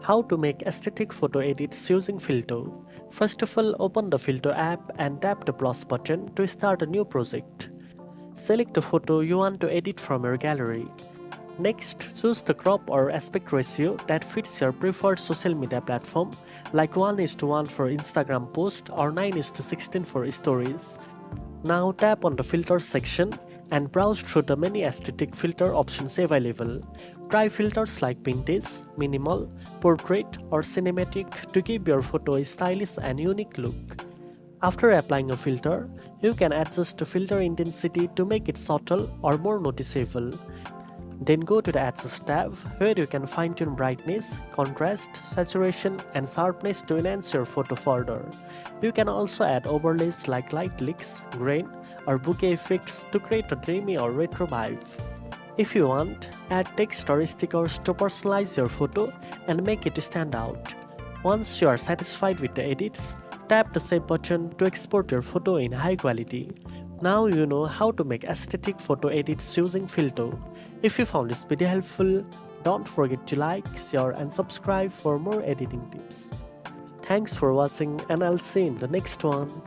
How to make aesthetic photo edits using Filto. First of all, open the Filto app and tap the plus button to start a new project. Select the photo you want to edit from your gallery. Next, choose the crop or aspect ratio that fits your preferred social media platform, like 1:1 for Instagram post or 9:16 for stories. Now tap on the filters section and browse through the many aesthetic filter options available. Try filters like vintage, minimal, portrait or cinematic to give your photo a stylish and unique look. After applying a filter, you can adjust the filter intensity to make it subtle or more noticeable. Then go to the Adjust tab where you can fine-tune brightness, contrast, saturation and sharpness to enhance your photo further. You can also add overlays like light leaks, grain or bokeh effects to create a dreamy or retro vibe. If you want, add text or stickers to personalize your photo and make it stand out. Once you are satisfied with the edits, tap the Save button to export your photo in high quality. Now you know how to make aesthetic photo edits using Filto. If you found this video helpful, don't forget to like, share and subscribe for more editing tips. Thanks for watching and I'll see you in the next one.